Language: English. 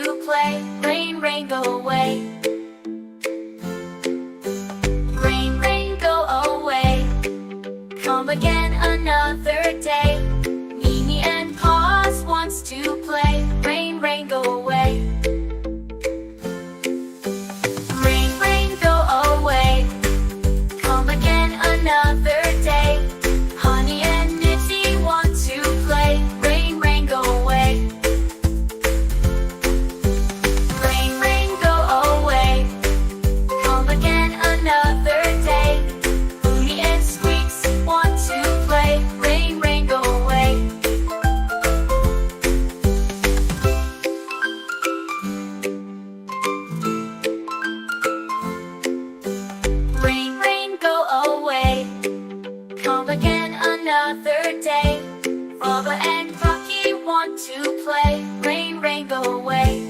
to play. Rain, rain, go away. Rain, rain, go away. Come again another day. Mimi and Paws wants to play. Rain, rain, go away. Rain, rain, go away. Come again another day. Honey and Nipsey want to play. Rain, rain, go away. Rain, rain, go away. Come again another day. Booty and Squeaks want to play. Rain, rain, go away. Rain, rain, go away. Come again another day. Bubba and Rocky want to play. Rain, rain, go away.